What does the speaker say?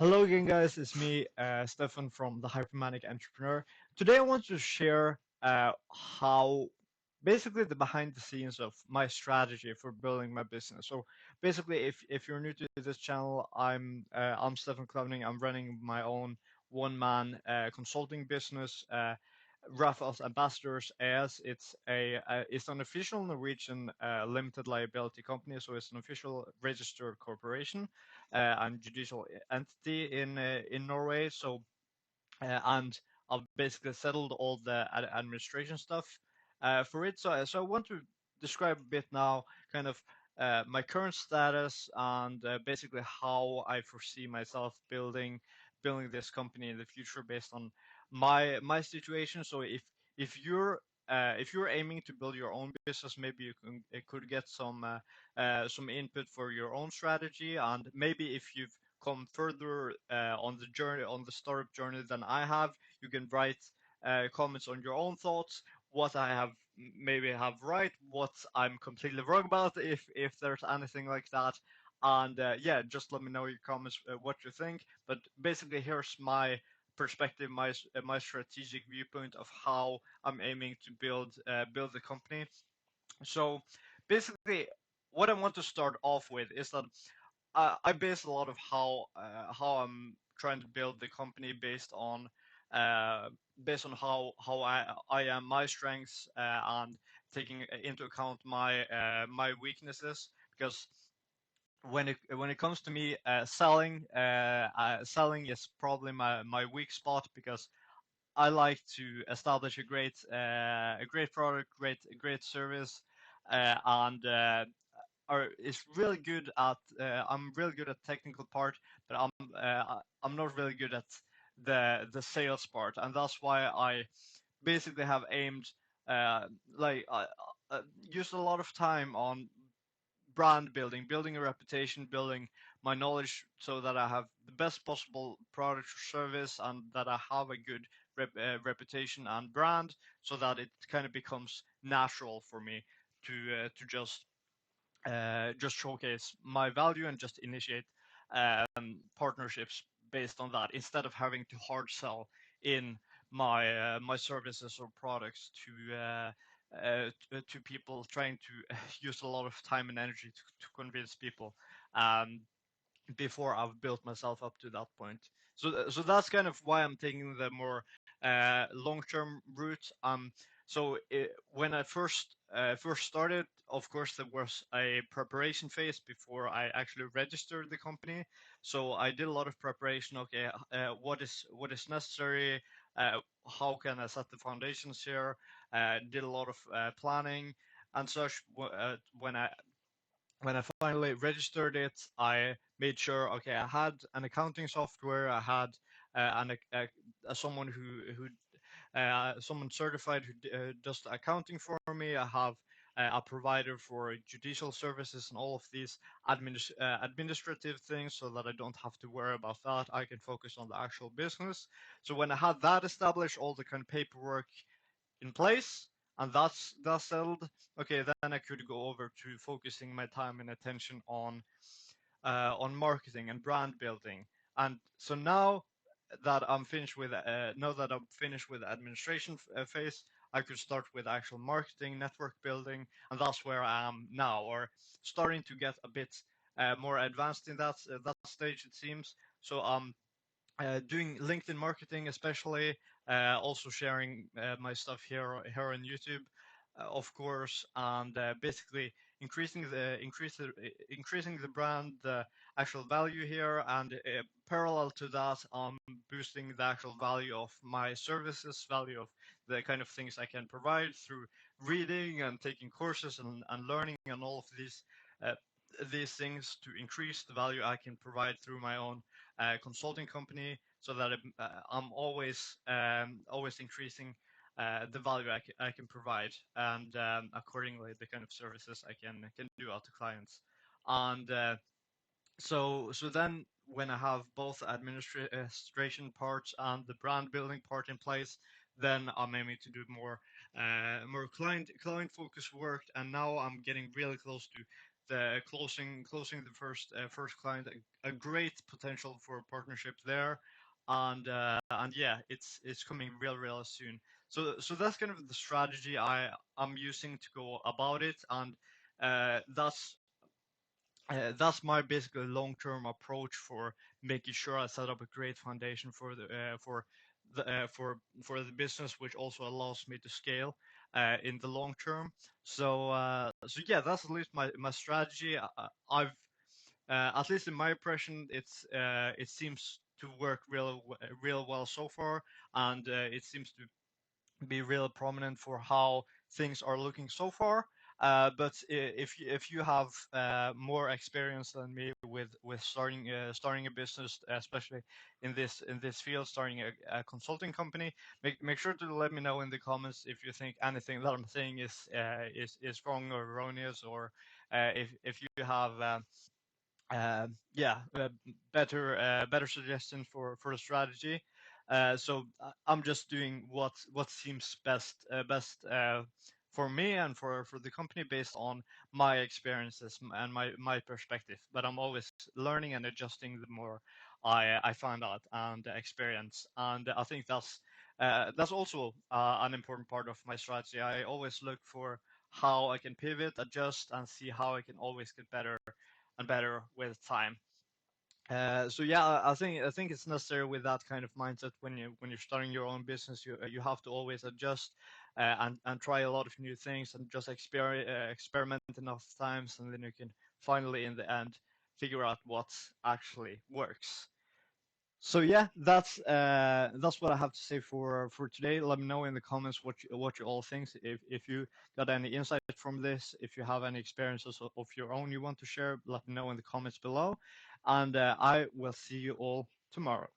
Hello again, guys. It's me, Stefan from the Hypomanic Entrepreneur. Today, I want to share how basically the behind the scenes of my strategy for building my business. So basically, if you're new to this channel, I'm Stefan Klovning. I'm running my own one-man consulting business. Rafael's Ambassadors AS. It's an official Norwegian limited liability company, so it's an official registered corporation and judicial entity in Norway. So and I've basically settled all the administration stuff for it. So I want to describe a bit now, kind of my current status and basically how I foresee myself building this company in the future based on my situation. So if you're aiming to build your own business, maybe it could get some input for your own strategy, and maybe if you've come further on the journey, on the startup journey than I have, you can write comments on your own thoughts, what I have maybe have right, what I'm completely wrong about, if there's anything like that. And yeah, just let me know your comments, what you think. But basically, here's my perspective, my strategic viewpoint of how I'm aiming to build the company. So basically, what I want to start off with is that I base a lot of how I'm trying to build the company uh, based on how I am, my strengths, and taking into account my weaknesses. Because when it comes to me selling is probably my weak spot, because I like to establish a great product, great service, and is really good at I'm really good at technical part, but I'm not really good at the sales part, and that's why I basically have aimed uh, like used a lot of time on brand building, building a reputation, building my knowledge so that I have the best possible product or service, and that I have a good reputation and brand, so that it kind of becomes natural for me to just showcase my value and just initiate partnerships based on that, instead of having to hard sell in my services or products to people, trying to use a lot of time and energy to convince people um, before I've built myself up to that point. So that's kind of why I'm taking the more long-term route. When I first started, of course, there was a preparation phase before I actually registered the company. So I did a lot of preparation. Okay, what is necessary? How can I set the foundations here? Did a lot of planning and such. When I finally registered it, I made sure, okay, I had an accounting software, I had someone someone certified who does the accounting for me. I have a provider for judicial services and all of these administrative things, so that I don't have to worry about that. I can focus on the actual business. So when I had that established, all the kind of paperwork in place, and that's settled, okay, then I could go over to focusing my time and attention on marketing and brand building. And so now that I'm finished with the administration phase, I could start with actual marketing, network building, and that's where I am now, or starting to get a bit more advanced in that stage, it seems. So doing LinkedIn marketing, especially, also sharing my stuff here on YouTube, of course, and basically increasing the brand, the actual value here, and parallel to that, boosting the actual value of my services, value of the kind of things I can provide through reading and taking courses and learning and all of uh, these things, to increase the value I can provide through my own consulting company, so that I'm always increasing the value I can provide, and accordingly the kind of services I can do out to clients. And so then, when I have both administration parts and the brand building part in place, then I'm aiming to do more client focused work. And now I'm getting really close to closing the first client, a great potential for partnership there, and yeah, it's coming real soon. So that's kind of the strategy I'm using to go about it, and that's that's my basically long-term approach for making sure I set up a great foundation for the business, which also allows me to scale in the long term. So yeah, that's at least my strategy. I've at least in my impression, it seems to work real well so far, and it seems to be real prominent for how things are looking so far. But if you have more experience than me with starting a business, especially in this field, starting a consulting company, make sure to let me know in the comments if you think anything that I'm saying is wrong or erroneous, or if you have yeah, better suggestions for a strategy. I'm just doing what seems best for me and for the company based on my experiences and my perspective. But I'm always learning and adjusting the more I find out and experience. And I think that's also an important part of my strategy. I always look for how I can pivot, adjust, and see how I can always get better and better with time. So yeah, I think it's necessary with that kind of mindset when you're starting your own business. You have to always adjust and try a lot of new things and just experiment enough times, and then you can finally in the end figure out what actually works. So yeah, that's what I have to say for today. Let me know in the comments what you all think. If you got any insight from this, if you have any experiences of your own you want to share, let me know in the comments below. And I will see you all tomorrow.